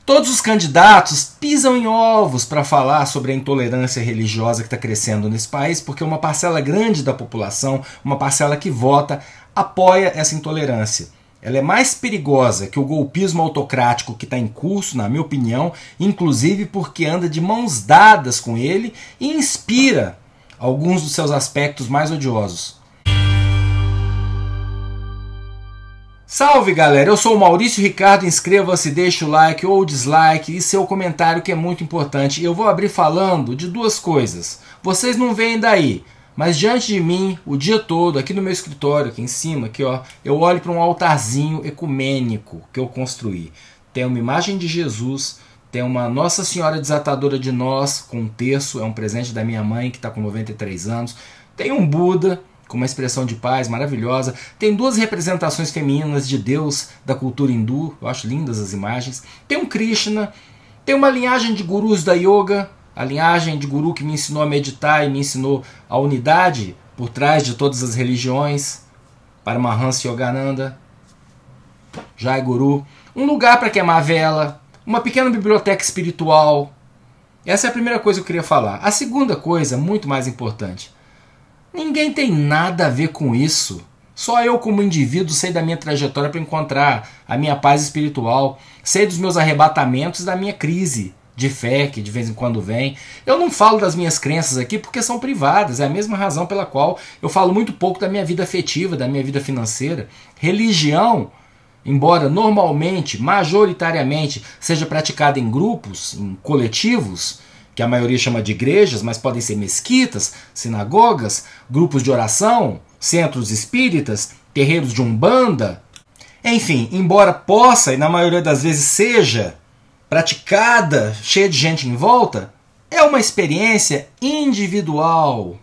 Todos os candidatos pisam em ovos para falar sobre a intolerância religiosa que está crescendo nesse país, porque uma parcela grande da população, uma parcela que vota, apoia essa intolerância. Ela é mais perigosa que o golpismo autocrático que está em curso, na minha opinião, inclusive porque anda de mãos dadas com ele e inspira alguns dos seus aspectos mais odiosos. Salve galera, eu sou o Maurício Ricardo, inscreva-se, deixe o like ou dislike e seu comentário que é muito importante. Eu vou abrir falando de duas coisas. Vocês não veem daí, mas diante de mim, o dia todo, aqui no meu escritório, aqui em cima, aqui, ó, eu olho para um altarzinho ecumênico que eu construí. Tem uma imagem de Jesus, tem uma Nossa Senhora Desatadora de Nós com um terço, é um presente da minha mãe que está com 93 anos. Tem um Buda com uma expressão de paz maravilhosa. Tem duas representações femininas de Deus da cultura hindu, eu acho lindas as imagens. Tem um Krishna, tem uma linhagem de gurus da yoga, a linhagem de guru que me ensinou a meditar e me ensinou a unidade por trás de todas as religiões, Paramahansa Yogananda, Jai Guru. Um lugar para queimar vela, uma pequena biblioteca espiritual. Essa é a primeira coisa que eu queria falar. A segunda coisa, muito mais importante, ninguém tem nada a ver com isso. Só eu como indivíduo sei da minha trajetória para encontrar a minha paz espiritual. Sei dos meus arrebatamentos e da minha crise de fé que de vez em quando vem. Eu não falo das minhas crenças aqui porque são privadas. É a mesma razão pela qual eu falo muito pouco da minha vida afetiva, da minha vida financeira. Religião, embora normalmente, majoritariamente, seja praticada em grupos, em coletivos, que a maioria chama de igrejas, mas podem ser mesquitas, sinagogas, grupos de oração, centros espíritas, terreiros de umbanda. Enfim, embora possa, e na maioria das vezes seja, praticada, cheia de gente em volta, é uma experiência individual.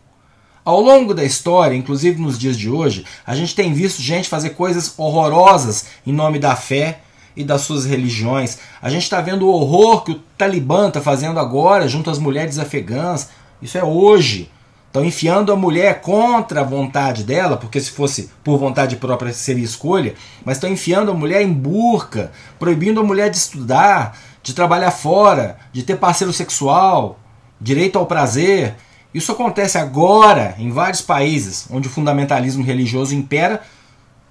Ao longo da história, inclusive nos dias de hoje, a gente tem visto gente fazer coisas horrorosas em nome da fé e das suas religiões. A gente está vendo o horror que o Talibã está fazendo agora junto às mulheres afegãs. Isso é hoje. Estão enfiando a mulher contra a vontade dela, porque se fosse por vontade própria seria escolha, mas estão enfiando a mulher em burca, proibindo a mulher de estudar, de trabalhar fora, de ter parceiro sexual, direito ao prazer. Isso acontece agora em vários países onde o fundamentalismo religioso impera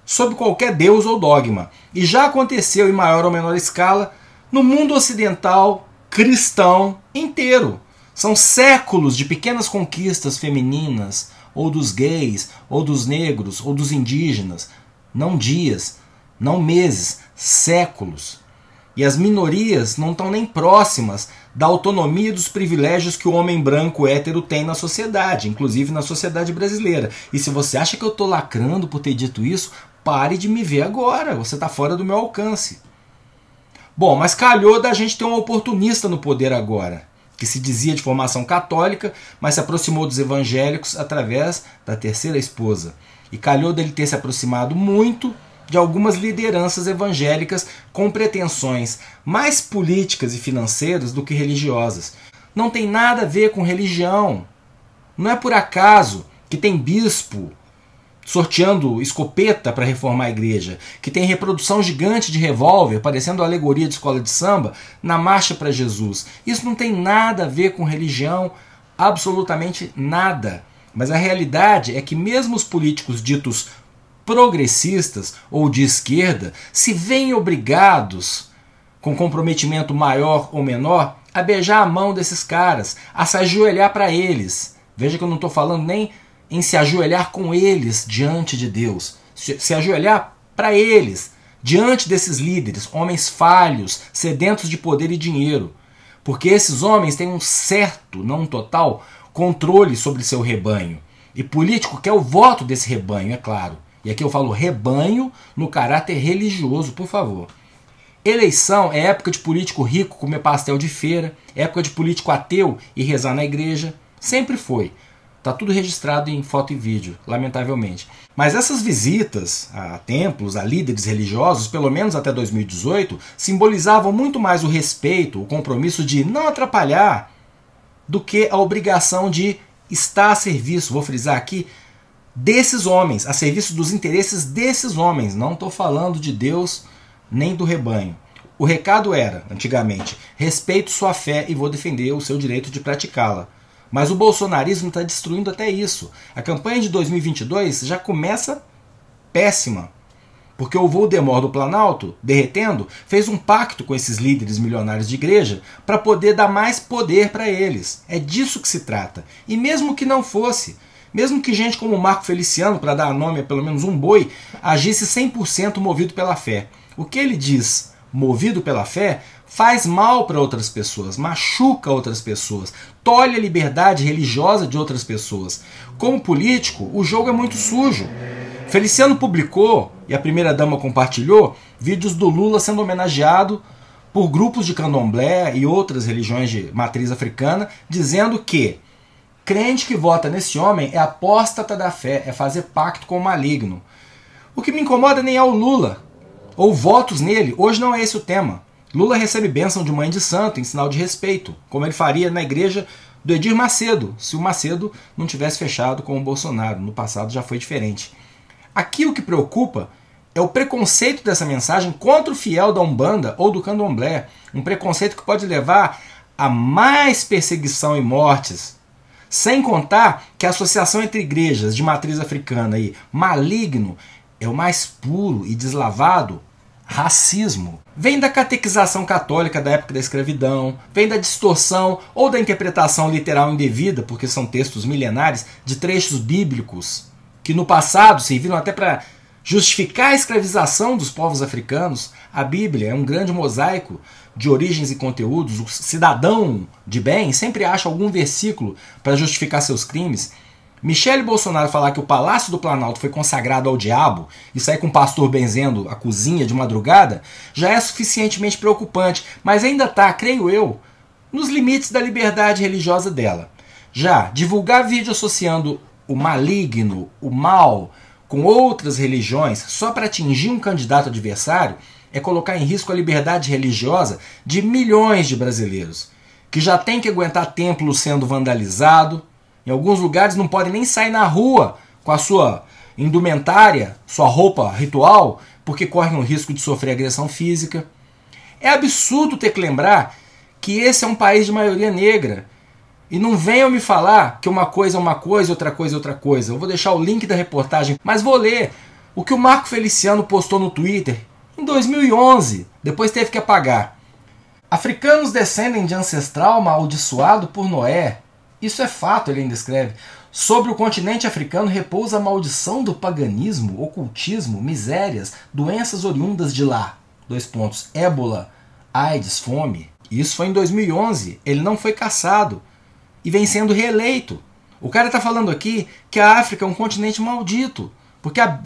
sob qualquer deus ou dogma. E já aconteceu em maior ou menor escala no mundo ocidental cristão inteiro. São séculos de pequenas conquistas femininas, ou dos gays, ou dos negros, ou dos indígenas. Não dias, não meses, séculos. E as minorias não estão nem próximas da autonomia e dos privilégios que o homem branco hétero tem na sociedade, inclusive na sociedade brasileira. E se você acha que eu estou lacrando por ter dito isso, pare de me ver agora, você está fora do meu alcance. Bom, mas calhou da gente ter um oportunista no poder agora, que se dizia de formação católica, mas se aproximou dos evangélicos através da terceira esposa. E calhou dele ter se aproximado muito de algumas lideranças evangélicas com pretensões mais políticas e financeiras do que religiosas. Não tem nada a ver com religião. Não é por acaso que tem bispo sorteando escopeta para reformar a igreja, que tem reprodução gigante de revólver, parecendo alegoria de escola de samba, na marcha para Jesus. Isso não tem nada a ver com religião, absolutamente nada. Mas a realidade é que mesmo os políticos ditos progressistas ou de esquerda se veem obrigados, com comprometimento maior ou menor, a beijar a mão desses caras, a se ajoelhar para eles. Veja que eu não estou falando nem em se ajoelhar com eles diante de Deus, se ajoelhar para eles, diante desses líderes, homens falhos, sedentos de poder e dinheiro. Porque esses homens têm um certo, não um total, controle sobre seu rebanho. E político quer o voto desse rebanho, é claro. E aqui eu falo rebanho no caráter religioso, por favor. Eleição é época de político rico comer pastel de feira, época de político ateu e rezar na igreja. Sempre foi. Está tudo registrado em foto e vídeo, lamentavelmente. Mas essas visitas a templos, a líderes religiosos, pelo menos até 2018, simbolizavam muito mais o respeito, o compromisso de não atrapalhar, do que a obrigação de estar a serviço, vou frisar aqui, desses homens, a serviço dos interesses desses homens. Não estou falando de Deus nem do rebanho. O recado era, antigamente, respeito sua fé e vou defender o seu direito de praticá-la. Mas o bolsonarismo está destruindo até isso. A campanha de 2022 já começa péssima. Porque o Voldemort do Planalto, derretendo, fez um pacto com esses líderes milionários de igreja para poder dar mais poder para eles. É disso que se trata. E mesmo que não fosse, mesmo que gente como Marco Feliciano, para dar nome a pelo menos um boi, agisse 100% movido pela fé. O que ele diz, movido pela fé, faz mal para outras pessoas, machuca outras pessoas, tolhe a liberdade religiosa de outras pessoas. Como político, o jogo é muito sujo. Feliciano publicou, e a primeira-dama compartilhou, vídeos do Lula sendo homenageado por grupos de candomblé e outras religiões de matriz africana, dizendo que crente que vota nesse homem é apóstata da fé, é fazer pacto com o maligno. O que me incomoda nem é o Lula, ou votos nele, hoje não é esse o tema. Lula recebe bênção de mãe de santo em sinal de respeito, como ele faria na igreja do Edir Macedo, se o Macedo não tivesse fechado com o Bolsonaro. No passado já foi diferente. Aqui o que preocupa é o preconceito dessa mensagem contra o fiel da Umbanda ou do Candomblé. Um preconceito que pode levar a mais perseguição e mortes. Sem contar que a associação entre igrejas de matriz africana e maligno é o mais puro e deslavado racismo. Vem da catequização católica da época da escravidão, vem da distorção ou da interpretação literal indevida, porque são textos milenares, de trechos bíblicos que no passado serviram até para justificar a escravização dos povos africanos. A Bíblia é um grande mosaico de origens e conteúdos. O cidadão de bem sempre acha algum versículo para justificar seus crimes. Michele Bolsonaro falar que o Palácio do Planalto foi consagrado ao diabo e sair com o pastor benzendo a cozinha de madrugada já é suficientemente preocupante, mas ainda está, creio eu, nos limites da liberdade religiosa dela. Já divulgar vídeo associando o maligno, o mal, com outras religiões só para atingir um candidato adversário é colocar em risco a liberdade religiosa de milhões de brasileiros, que já tem que aguentar templo sendo vandalizado. Em alguns lugares não podem nem sair na rua com a sua indumentária, sua roupa ritual, porque correm o risco de sofrer agressão física. É absurdo ter que lembrar que esse é um país de maioria negra. E não venham me falar que uma coisa é uma coisa e outra coisa é outra coisa. Eu vou deixar o link da reportagem, mas vou ler o que o Marco Feliciano postou no Twitter em 2011, depois teve que apagar. Africanos descendem de ancestral amaldiçoado por Noé. Isso é fato, ele ainda escreve. Sobre o continente africano repousa a maldição do paganismo, ocultismo, misérias, doenças oriundas de lá. Ébola, AIDS, fome. Isso foi em 2011. Ele não foi caçado e vem sendo reeleito. O cara está falando aqui que a África é um continente maldito, porque a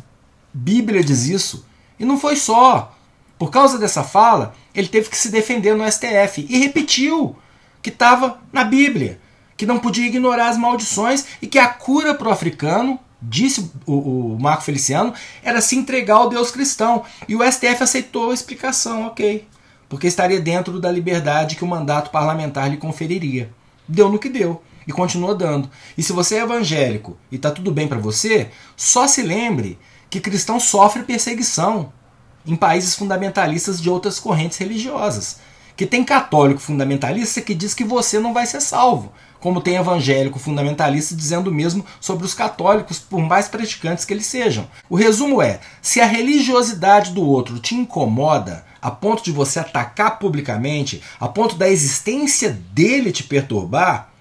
Bíblia diz isso. E não foi só. Por causa dessa fala, ele teve que se defender no STF e repetiu que estava na Bíblia, que não podia ignorar as maldições e que a cura para o africano, disse o Marco Feliciano, era se entregar ao Deus cristão. E o STF aceitou a explicação, ok, porque estaria dentro da liberdade que o mandato parlamentar lhe conferiria. Deu no que deu e continua dando. E se você é evangélico e está tudo bem para você, só se lembre que cristão sofre perseguição em países fundamentalistas de outras correntes religiosas. Que tem católico fundamentalista que diz que você não vai ser salvo, como tem evangélico fundamentalista dizendo o mesmo sobre os católicos, por mais praticantes que eles sejam. O resumo é, se a religiosidade do outro te incomoda a ponto de você atacar publicamente, a ponto da existência dele te perturbar,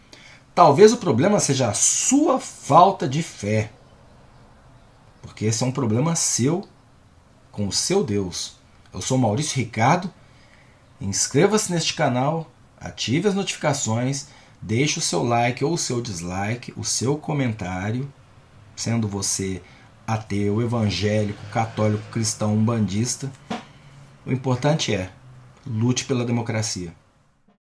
talvez o problema seja a sua falta de fé. Porque esse é um problema seu com o seu Deus. Eu sou Maurício Ricardo. Inscreva-se neste canal, ative as notificações, deixe o seu like ou o seu dislike, o seu comentário, sendo você ateu, evangélico, católico, cristão, umbandista. O importante é, lute pela democracia.